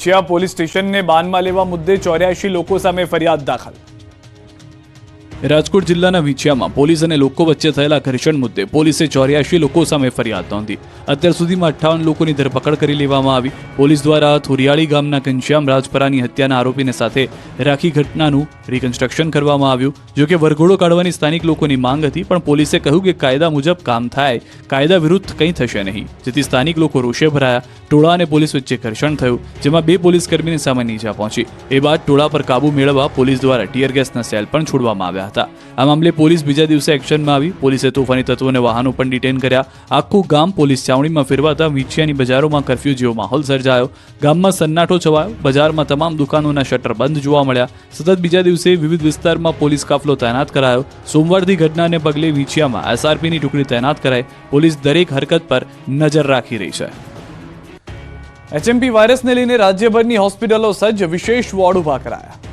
Vinchhiya police સ્ટેશનને બાનમાં લેવા મુદ્દે 84 લોકો સામે ફરિયાદ દાખલ। રાજકોટ જિલ્લાના વિછિયામાં પોલીસ અને લોકો વચ્ચે થયેલા ઘર્ષણ મુદ્દે પોલીસે 84 લોકો સામે ફરિયાદ નોંધી। અત્યાર સુધીમાં 58 લોકોની ધરપકડ કરી લેવામાં આવી। પોલીસ દ્વારા થોરિયાળી ગામના ઘનશ્યામ રાજપરાની હત્યાના આરોપીને સાથે રાખી ઘટનાનું રિકન્સ્ટ્રક્શન કરવામાં આવ્યું। જો કે વરઘોડો કાઢવાની સ્થાનિક લોકોની માંગ હતી, પણ પોલીસે કહ્યું કે કાયદા મુજબ કામ થાય, કાયદા વિરુદ્ધ કંઈ થશે નહીં, જેથી સ્થાનિક લોકો રોષે ભરાયા। ટોળા અને પોલીસ વચ્ચે ઘર્ષણ થયું, જેમાં 2 પોલીસકર્મીને સામાન્ય ઈજા પહોંચી। એ બાદ ટોળા પર કાબુ મેળવવા પોલીસ દ્વારા ટીયર ગેસના સેલ પણ છોડવામાં આવ્યા હતા। આ મામલે પોલીસ બીજા દિવસે એક્શનમાં આવી। પોલીસે તોફાની તત્વોને વાહનો પણ ડિટેન કર્યા। આખું ગામ પોલીસ છાવણીમાં ફેરવાતા વિછિયાની બજારોમાં કર્ફ્યુ જેવો માહોલ સર્જાયો। ગામમાં સન્નાટો છવાયો। બજારમાં તમામ દુકાનોના શટર બંધ જોવા મળ્યા। સતત બીજા દિવસે વિવિધ વિસ્તારમાં પોલીસ કાફલો તૈનાત કરાયો। સોમવારથી ઘટનાને પગલે વિછિયામાં એસઆરપીની ટુકડી તૈનાત કરાઈ। પોલીસ દરેક હરકત પર નજર રાખી રહી છે। એચએમપી વાયરસને લઈને રાજ્યભરની હોસ્પિટલો સજ્જ, વિશેષ વોર્ડ ઉભા કરાયા।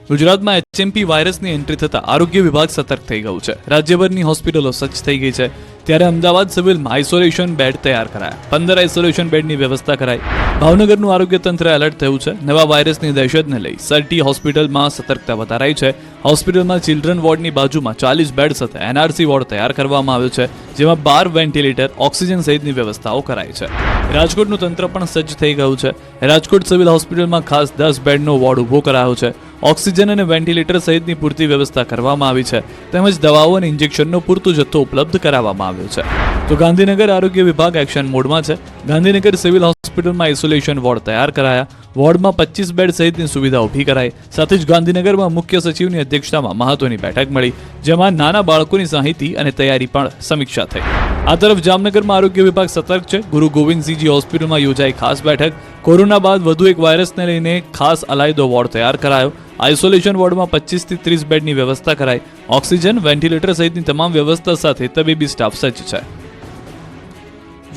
ગુજરાતમાં એચએમપી વાયરસની એન્ટ્રી થતા આરોગ્ય વિભાગ સતર્ક થઈ ગયું છે। રાજ્યભરની હોસ્પિટલો સજ્જ થઈ ગઈ છે। ત્યારે અમદાવાદ સિવિલમાં આઇસોલેશન બેડ તૈયાર કરાયા। 15 આઇસોલેશન બેડની વ્યવસ્થા કરાઈ। ભાવનગરનું આરોગ્ય તંત્ર એલર્ટ થયું છે। નવા વાયરસની દહેશતને લઈ સરટી હોસ્પિટલમાં સતર્કતા વધારાઈ છે। હોસ્પિટલમાં ચિલ્ડ્રન વોર્ડની બાજુમાં 40 બેડ સાથે એનઆરસી વોર્ડ તૈયાર કરવામાં આવ્યો છે, જેમાં 12 વેન્ટિલેટર, ઓક્સિજન સહિતની વ્યવસ્થાઓ કરાઈ છે। રાજકોટનું તંત્ર પણ સજ્જ થઈ ગયું છે। રાજકોટ સિવિલ હોસ્પિટલમાં ખાસ 10 બેડનો વોર્ડ ઊભો કરાયો છે। ઓક્સિજન અને વેન્ટિલેટર સહિતની પૂરતી વ્યવસ્થા કરવામાં આવી છે, તેમજ દવાઓ અને ઇન્જેક્શનનો પૂરતો જથ્થો ઉપલબ્ધ કરાવવામાં આવ્યો છે। તો ગાંધીનગર આરોગ્ય વિભાગ એક્શન મોડમાં છે। ગાંધીનગર સિવિલ હોસ્પિટલમાં આઇસોલેશન વોર્ડ તૈયાર કરાયા। વોર્ડમાં 25 બેડ સહિતની સુવિધા ઊભી કરાઈ। સાથે જ ગાંધીનગરમાં મુખ્ય સચિવની અધ્યક્ષતામાં મહત્વની બેઠક મળી, જેમાં નાના બાળકોની માહિતી અને તૈયારી પણ સમીક્ષા થઈ। આ તરફ જામનગરમાં આરોગ્ય વિભાગ સતર્ક છે। ગુરુ ગોવિંદસિંહજી હોસ્પિટલમાં યોજાઈ ખાસ બેઠક। કોરોના બાદ વધુ એક વાયરસને લઈને ખાસ અલાયદો વોર્ડ તૈયાર કરાયો। આઇસોલેશન વોર્ડમાં 25 થી 30 બેડની વ્યવસ્થા કરાઈ। ઓક્સિજન, વેન્ટિલેટર સહિતની તમામ વ્યવસ્થા સાથે તબીબી સ્ટાફ સજ્જ છે।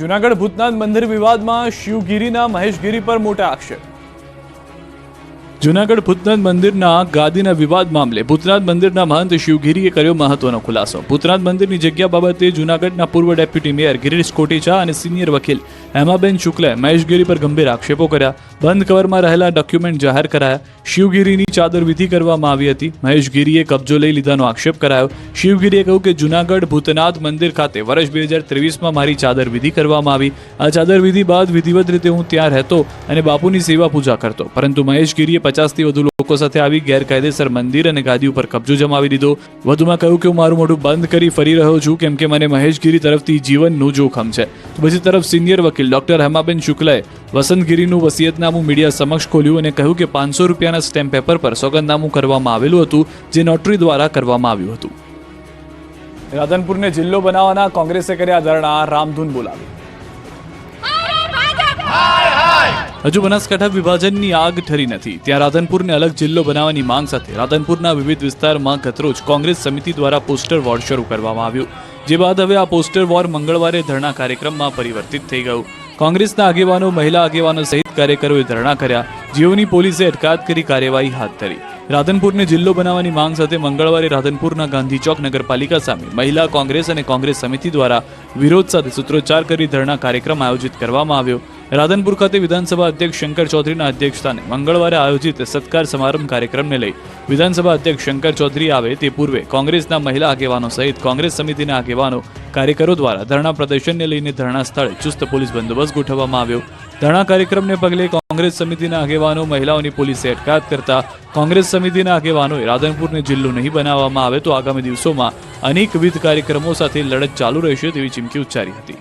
જૂનાગઢ ભૂતનાથ મંદિર વિવાદમાં શિવગીરીના મહેશગીરી પર મોટા આક્ષેપ। જૂનાગઢ ભૂતનાથ મંદિરના ગાદીના વિવાદ મામલે ભૂતનાથ મંદિરના મહંત શિવગીરીએ કર્યો મહત્વનો ખુલાસો। ભૂતનાથ મંદિરની જગ્યા બાબતે જૂનાગઢના પૂર્વ ડેપ્યુટી મેયર ગિરીશ કોટેચા અને સિનિયર વકીલ હેમાબેન શુક્લે મહેશગીરી પર ગંભીર આક્ષેપો કર્યા। બંધ કવરમાં રહેલા ડોક્યુમેન્ટ જાહેર કરાયા। શિવગીરીની ચાદર વિધિ કરવામાં આવી હતી। મહેશગીરીએ કબજો લઈ લીધાનો આક્ષેપ કરાયો। શિવગીરીએ કહ્યું કે જૂનાગઢ ભૂતનાથ મંદિર ખાતે વર્ષ 2023માં મારી ચાદર વિધિ કરવામાં આવી। આ ચાદર વિધિ બાદ વિધિવત રીતે હું ત્યાં રહેતો અને બાપુની સેવા પૂજા કરતો, પરંતુ મહેશગીરીએ 50 થી વધુ લોકો સાથે આવી ગેરકાયદેસર મંદિર અને ગાદી ઉપર કબજો જમાવી દીધો। વધુમાં કહ્યું કે હું મારું મોઢું બંધ કરી ફરી રહ્યો છું, કેમ કે મને મહેશગીરી તરફથી જીવનનું જોખમ છે। તો બીજી તરફ સિનિયર વકીલ ડોક્ટર હેમાબેન શુક્લએ વસંતગીરીનું વસિયતનામું મીડિયા સમક્ષ ખોલ્યું અને કહ્યું કે 500 રૂપિયાના સ્ટેમ્પ પેપર પર સોગંદનામું કરવામાં આવેલું હતું, જે નોટરી દ્વારા કરવામાં આવ્યું હતું। રાધનપુરને જિલ્લો બનાવવાના કોંગ્રેસે કર્યા ધરણા, રામધૂન બોલાવી। હજુ બનાસકાંઠા વિભાજનની આગ ઠરી નથી, ત્યાં રાધનપુરને અલગ જિલ્લો બનાવવાની માંગ સાથે રાધનપુરના વિવિધ વિસ્તારમાં ગતરોજ કોંગ્રેસ સમિતિ દ્વારા પોસ્ટર વોર શરૂ કરવામાં આવ્યું, જે બાદ હવે આ પોસ્ટર વોર મંગળવારે ધરણા કાર્યક્રમમાં પરિવર્તિત થઈ ગયું। કોંગ્રેસના આગેવાનો, મહિલા આગેવાનો સહિત કાર્યકરોએ ધરણા કર્યા, જેઓની પોલીસે અટકાયત કરી કાર્યવાહી હાથ ધરી। રાધનપુરને જિલ્લો બનાવવાની માંગ સાથે મંગળવારે રાધનપુરના ગાંધી ચોક નગરપાલિકા સામે મહિલા કોંગ્રેસ અને કોંગ્રેસ સમિતિ દ્વારા વિરોધ સાથે સૂત્રોચ્ચાર કરી ધરણા કાર્યક્રમ આયોજિત કરવામાં આવ્યો। રાધનપુર ખાતે વિધાનસભા અધ્યક્ષ શંકર ચૌધરીના અધ્યક્ષસ્થાને મંગળવારે આયોજિત સત્કાર સમારંભ કાર્યક્રમને લઈ વિધાનસભા અધ્યક્ષ શંકર ચૌધરી આવે તે પૂર્વે કોંગ્રેસના મહિલા આગેવાનો સહિત કોંગ્રેસ સમિતિના આગેવાનો, કાર્યકરો દ્વારા ધરણા પ્રદર્શનને લઈને ધરણા સ્થળે ચુસ્ત પોલીસ બંદોબસ્ત ગોઠવવામાં આવ્યો। ધરણા કાર્યક્રમને પગલે કોંગ્રેસ સમિતિના આગેવાનો, મહિલાઓની પોલીસે અટકાયત કરતા કોંગ્રેસ સમિતિના આગેવાનોએ રાધનપુરને જિલ્લો નહીં બનાવવામાં આવે તો આગામી દિવસોમાં અનેકવિધ કાર્યક્રમો સાથે લડત ચાલુ રહેશે તેવી ચીમકી ઉચ્ચારી હતી।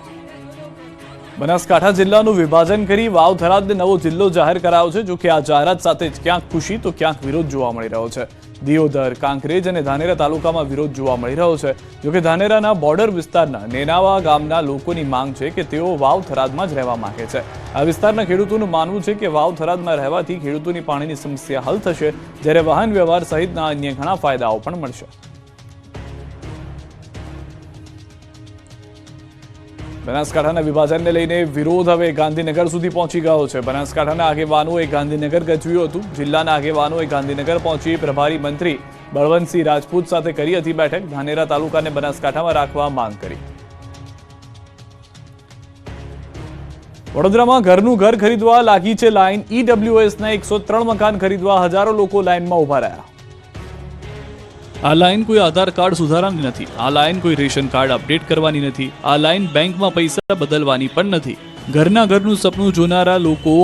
બનાસકાંઠા જિલ્લાનું વિભાજન કરી વાવ થરાદને નવો જિલ્લો જાહેર કરાયો છે। જો કે આ જાહેરાત સાથે જ ક્યાંક ખુશી તો ક્યાંક વિરોધ જોવા મળી રહ્યો છે। દિયોદર, કાંકરેજ અને ધાનેરા તાલુકામાં વિરોધ જોવા મળી રહ્યો છે। જો કે ધાનેરાના બોર્ડર વિસ્તારના નેનાવા ગામના લોકોની માંગ છે કે તેઓ વાવ થરાદમાં જ રહેવા માંગે છે। આ વિસ્તારના ખેડૂતોનું માનવું છે કે વાવ થરાદમાં રહેવાથી ખેડૂતોની પાણીની સમસ્યા હલ થશે, જ્યારે વાહન વ્યવહાર સહિતના અન્ય ઘણા ફાયદાઓ પણ મળશે। બનાસકાંઠાના વિભાજનને લઈને વિરોધ હવે ગાંધીનગર સુધી પહોંચી ગયો છે। બનાસકાંઠાના આગેવાનોએ ગાંધીનગર ગજવ્યું હતું। જિલ્લાના આગેવાનોએ ગાંધીનગર પહોંચી પ્રભારી મંત્રી બળવંતસિંહ રાજપૂત સાથે કરી હતી બેઠક। ધાનેરા તાલુકાને બનાસકાંઠામાં રાખવા માંગ કરી। વડોદરામાં ઘરનું ઘર ખરીદવા લાગી છે લાઈન. ઈડબ્લ્યુએસના 103 મકાન ખરીદવા હજારો લોકો લાઈનમાં ઉભા રહ્યા. આ લાઈન કોઈ આધાર કાર્ડ સુધારવાની નથી. આ લાઈન કોઈ રેશન કાર્ડ અપડેટ કરવાની નથી. આ લાઈન બેંકમાં પૈસા બદલવાની પણ નથી. ઘરના ઘરનું સપનું જોનારા લોકો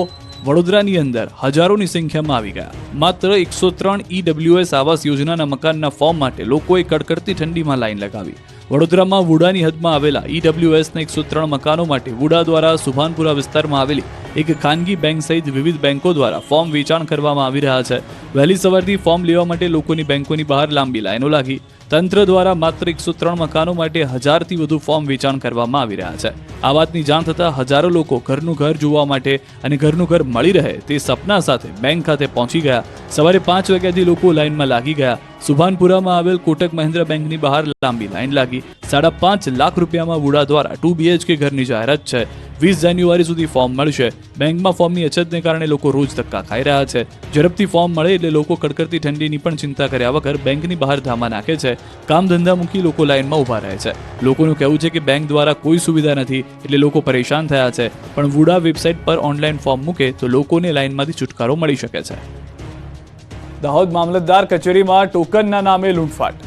વડોદરાની અંદર હજારોની સંખ્યામાં આવી ગયા. માત્ર 103 ઈડબ્લ્યુએસ આવાસ યોજનાના મકાનના ફોર્મ માટે લોકોએ કડકડતી ઠંડીમાં લાઈન લગાવી. વડોદરામાં વુડાની હદમાં આવેલા ઈડબ્લ્યુએસના 103 મકાનો માટે વુડા દ્વારા સુભાનપુરા વિસ્તારમાં આવેલી એક ખાનગી બેંક સહિત વિવિધ બેંકો દ્વારા ફોર્મ વેચાણ કરવામાં આવી રહ્યા છે. વહેલી સવારથી ફોર્મ લેવા માટે લોકોની બેંકોની બહાર લાંબી લાઈનો લાગી. તંત્ર દ્વારા માત્ર 103 મકાનો માટે 1000થી વધુ ફોર્મ વેચાણ કરવામાં આવી રહ્યા છે. આ વાતની જાણ થતાં હજારો લોકો ઘરનું ઘર જોવા માટે અને ઘરનું ઘર મળી રહે તે સપના સાથે બેંક ખાતે પહોંચી ગયા. સવારે 5 વાગ્યાથી લોકો લાઈનમાં લાગી ગયા. સુભાનપુરામાં આવેલ કોટક મહિન્દ્રા બેંકની બહાર લાંબી લાઈન લાગી. 5.5 લાખ રૂપિયામાં વુડા દ્વારા 2 BHK ઘરની જાહેરાત છે. 20 જાન્યુઆરી સુધી ફોર્મ મળશે. બેંકમાં ફોર્મની અછતને કારણે લોકો રોજ ધક્કા ખાઈ રહ્યા છે. ઝડપથી ફોર્મ મળે એટલે લોકો કડકડતી ઠંડીની પણ ચિંતા કર્યા વગર બેંકની બહાર ધામા નાખે છે. કામ ધંધા મૂકી લોકો લાઈનમાં ઊભા રહે છે. લોકોનું કહેવું છે કે બેંક દ્વારા કોઈ સુવિધા નથી એટલે લોકો પરેશાન થયા છે. પણ વુડા વેબસાઇટ પર ઓનલાઈન ફોર્મ મૂકે તો લોકોને લાઈનમાંથી છુટકારો મળી શકે છે. દાહોદ મામલતદાર કચેરીમાં ટોકનના નામે લૂંટફાટ.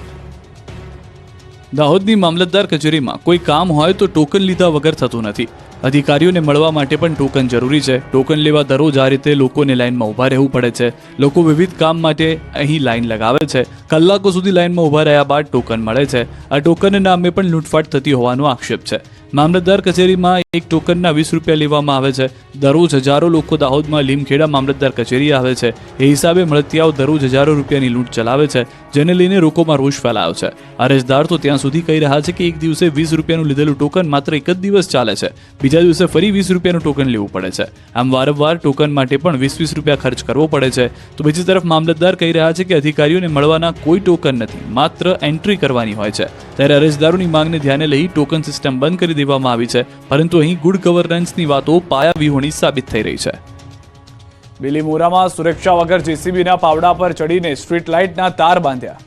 દાહોદની મામલતદાર કચેરીમાં કોઈ કામ હોય તો ટોકન લીધા વગર થતું નથી. અધિકારીઓને મળવા માટે પણ ટોકન જરૂરી છે. ટોકન લેવા દરરોજ આ રીતે લોકોને લાઈનમાં ઊભા રહેવું પડે છે. લોકો વિવિધ કામ માટે અહીં લાઈન લગાવે છે. કલાકો સુધી લાઈનમાં ઊભા રહ્યા બાદ ટોકન મળે છે. આ ટોકનના નામે પણ લૂંટફાટ થતી હોવાનો આક્ષેપ છે. મામલતદાર કચેરીમાં એક ટોકનના 20 રૂપિયા લેવામાં આવે છે. દરરોજ હજારો લોકો દાહોદમાં લીમખેડા મામલતદાર કચેરી આવે છે. એ હિસાબે મળતિયાઓ દરરોજ હજારો રૂપિયાની લૂંટ ચલાવે છે, જેને લઈને લોકોમાં રોષ ફેલાયો છે. અરજદાર તો ત્યાં સુધી કહી રહ્યા છે કે એક દિવસે 20 રૂપિયાનું લીધેલું ટોકન માત્ર એક જ દિવસ ચાલે છે. બીજા દિવસે ફરી 20 રૂપિયાનું ટોકન લેવું પડે છે. આમ વારંવાર ટોકન માટે પણ 20 રૂપિયા ખર્ચ કરવો પડે છે. તો બીજી તરફ મામલતદાર કહી રહ્યા છે કે અધિકારીઓને મળવાના કોઈ ટોકન નથી, માત્ર એન્ટ્રી કરવાની હોય છે. ત્યારે અરજદારોની માંગને ધ્યાને લઈ ટોકન સિસ્ટમ બંધ કરી દેવામાં આવી છે. પરંતુ અહીં ગુડ ગવર્નન્સની વાતો પાયાવિહોણી સાબિત થઈ રહી છે. બિલીમોરામાં સુરક્ષા વગર જેસીબીના પાવડા પર ચડીને સ્ટ્રીટ લાઇટના તાર બાંધ્યા.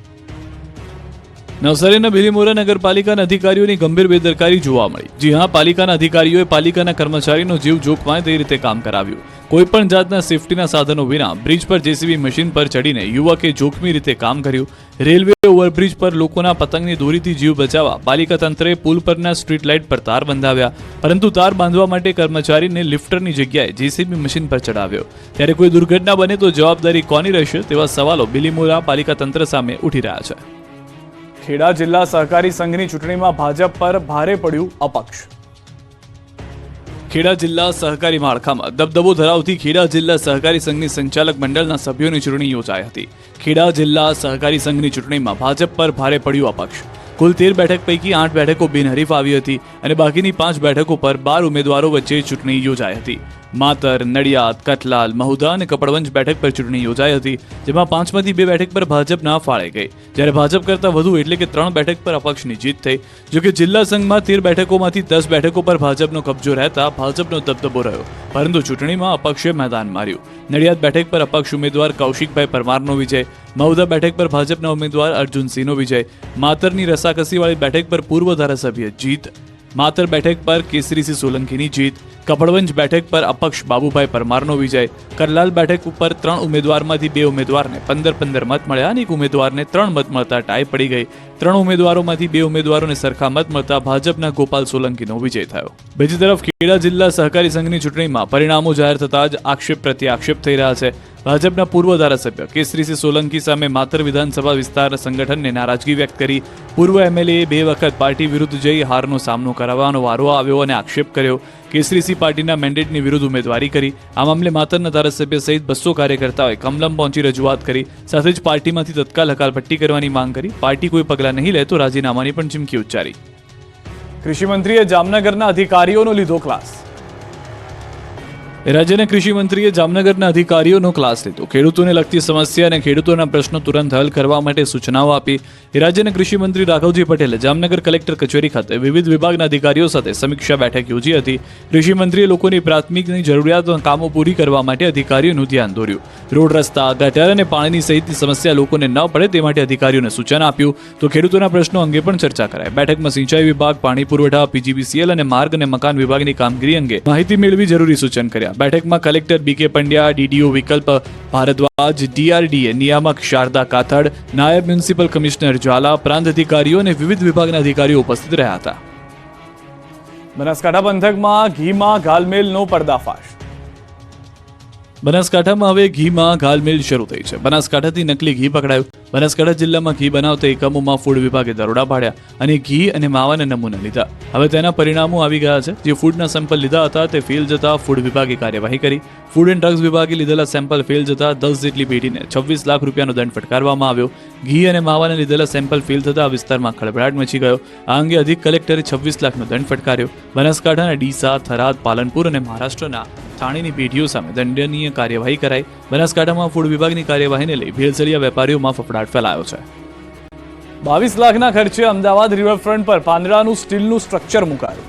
નવસારીના બિલીમોરા નગરપાલિકાના અધિકારીઓની ગંભીર બેદરકારી જોવા મળી. જી હા, પાલિકાના અધિકારીઓએ પાલિકાના કર્મચારીનો જીવ જોખમાય તે રીતે કામ કરાવ્યું. કોઈપણ જાતના સેફટીના સાધનો વિના બ્રિજ પર જેસીબી મશીન પર ચડીને યુવકે જોખમી રીતે કામ કર્યું. રેલવે ઓવરબ્રિજ પર લોકોના પતંગની દોરીથી જીવ બચાવવા પાલિકા તંત્રે પુલ પરના સ્ટ્રીટ લાઇટ પર તાર બંધાવ્યા. પરંતુ તાર બાંધવા માટે કર્મચારીને લિફ્ટરની જગ્યાએ જેસીબી મશીન પર ચડાવ્યો. ત્યારે કોઈ દુર્ઘટના બને તો જવાબદારી કોની રહેશે તેવા સવાલો બિલીમોરા પાલિકા તંત્ર સામે ઉઠી રહ્યા છે. ખેડા જિલ્લા સહકારી સંઘની ચૂંટણીમાં ભાજપ પર ભારે પડ્યું અપક્ષ. ખેડા જિલ્લા સહકારી માળખામાં દબદબો ધરાવતી ખેડા જિલ્લા સહકારી સંઘની સંચાલક મંડળના સભ્યોની ચૂંટણી યોજાઈ હતી. ખેડા જિલ્લા સહકારી સંઘની ચૂંટણીમાં ભાજપ પર ભારે પડ્યું અપક્ષ. કુલ 13 બેઠક પૈકી 8 બેઠકો બિનહરીફ આવી હતી અને બાકીની 5 બેઠકો પર 12 ઉમેદવારો વચ્ચે ચૂંટણી યોજાઈ હતી. માતર, નડિયાદ, કઠલાલ, મહુધા અને કપડવંજ બેઠક પર ચૂંટણી યોજાઈ હતી, જેમાં 5માંથી 2 બેઠક પર ભાજપ ના ફાળે ગઈ, જ્યારે ભાજપ કરતાં વધુ એટલે કે 3 બેઠક પર અપક્ષની જીત થઈ. જોકે જિલ્લા સંઘમાં 13 બેઠકોમાંથી 10 બેઠકો પર ભાજપનો કબજો રહેતા ભાજપનો દબદબો રહ્યો, પરંતુ ચૂંટણીમાં અપક્ષે મેદાન માર્યું. નડિયાદ બેઠક પર અપક્ષ ઉમેદવાર કૌશિકભાઈ પરમારનો વિજય, મહુધા બેઠક પર ભાજપના ઉમેદવાર અર્જુનસિંહનો વિજય, માતરની રસાકસીવાળી બેઠક પર પૂર્વ ધારાસભ્ય જીત, માતર બેઠક પર કેસરીસિંહ સોલંકીની જીત, કપડવંજ બેઠક પર અપક્ષ બાબુભાઈ પરમારનો વિજય, કરલાલ બેઠક ઉપર 3 ઉમેદવારમાંથી 2 ઉમેદવારને 15-15 મત મળ્યા અને 1 ઉમેદવારને 3 મત મળતા ટાઈ પડી ગઈ. 3 ઉમેદવારોમાંથી 2 ઉમેદવારોને સરખા મત મળતા ભાજપના ગોપાલ સોલંકીનો વિજય થયો. બીજી તરફ ખેડા જિલ્લા સહકારી સંઘની ચૂંટણીમાં પરિણામો જાહેર થતાં જ આક્ષેપ પ્રત્યે આક્ષેપ થઈ રહ્યા છે. ભાજપના પૂર્વ ધારાસભ્ય કેસરીસિંહ સોલંકી સામે માતર વિધાનસભા વિસ્તાર સંગઠનને નારાજગી વ્યક્ત કરી. પૂર્વ એમએલએ 2 વખત પાર્ટી વિરુદ્ધ જઈ હારનો સામનો કરાવવાનો વારો આવ્યો અને આક્ષેપ કર્યો. કેસરીસિંહ પાર્ટીના મેન્ડેટની વિરુદ્ધ ઉમેદવારી કરી. આ મામલે માતરના ધારાસભ્ય સહિત 200 કાર્યકર્તાઓએ કમલમ પહોંચી રજૂઆત કરી. સાથે જ પાર્ટીમાંથી તત્કાલ હકાલપટ્ટી કરવાની માંગ કરી. પાર્ટી કોઈ પગલાં નહીં લે તો રાજીનામાની પણ ચીમકી ઉચ્ચારી. કૃષિમંત્રીએ જામનગરના અધિકારીઓનો લીધો ક્લાસ. રાજ્યના કૃષિ મંત્રીએ જામનગરના અધિકારીઓનો ક્લાસ લીધો. ખેડૂતોને લગતી સમસ્યા અને ખેડૂતોના પ્રશ્નો તુરંત હલ કરવા માટે સૂચનાઓ આપી. રાજ્યના કૃષિ મંત્રી રાઘવજી પટેલે જામનગર કલેક્ટર કચેરી ખાતે વિવિધ વિભાગના અધિકારીઓ સાથે સમીક્ષા બેઠક યોજી હતી. કૃષિ મંત્રીએ લોકોની પ્રાથમિકની જરૂરિયાતો કામો પૂરી કરવા માટે અધિકારીઓનું ધ્યાન દોર્યું. રોડ, રસ્તા, ગટર અને પાણીની સહિતની સમસ્યા લોકોને ન પડે તે માટે અધિકારીઓને સૂચન આપ્યું. તો ખેડૂતોના પ્રશ્નો અંગે પણ ચર્ચા કરાઈ. બેઠકમાં સિંચાઈ વિભાગ, પાણી પુરવઠા, પીજીવીસીએલ અને માર્ગ અને મકાન વિભાગની કામગીરી અંગે માહિતી મેળવી જરૂરી સૂચન કર્યા. બેઠકમાં કલેક્ટર બીકે પંડ્યા, ડીડીઓ વિકલ્પ ભારદ્વાજ, ડીઆરડીએ નિયામક શારદા કાથડ, નાયબ મ્યુનિસિપલ કમિશનર ઝાલા, પ્રાંત અધિકારીઓ અને વિવિધ વિભાગના અધિકારીઓ ઉપસ્થિત રહ્યા હતા. બનાસકાંઠા પંથકમાં ઘીમાં ગાલમેલનો પર્દાફાશ. બનાસકાંઠામાં હવે ઘીમાં ગાલમેલ શરૂ થઈ છે. બનાસકાંઠાથી નકલી ઘી પકડાયું. બનાસકાંઠા જિલ્લામાં ઘી બનાવતા એકમોમાં ફૂડ વિભાગે દરોડા પાડ્યા અને ઘી અને માવાના નમૂના લીધા. હવે તેના પરિણામો આવી ગયા છે. જે ફૂડના સેમ્પલ લીધા હતા તે ફેલ જતા ફૂડ વિભાગે કાર્યવાહી કરી. ફૂડ એન્ડ ડ્રગ્સ વિભાગે લીધેલા સેમ્પલ ફેલ જતા 10 જેટલી પેઢીને 26 લાખ રૂપિયાનો દંડ ફટકારવામાં આવ્યો. ઘી અને માવાના લીધેલા સેમ્પલ ફેલ થતા વિસ્તારમાં ખળભળાટ મચી ગયો. આ અંગે અધિક કલેક્ટરે 26 લાખનો દંડ ફટકાર્યો. બનાસકાંઠાના ડીસા, થરાદ, પાલનપુર અને મહારાષ્ટ્રના થાણીની પેઢીઓ સામે દંડનીય કાર્યવાહી કરાઈ. બનાસકાંઠામાં ફૂડ વિભાગની કાર્યવાહીને લઈ ભેળસેળિયા વેપારીઓમાં ફફડાટ ફેલાયો છે. 22 લાખના ખર્ચે અમદાવાદ રિવરફ્રન્ટ પર પાંદડાનું સ્ટીલનું સ્ટ્રક્ચર મુકાયું.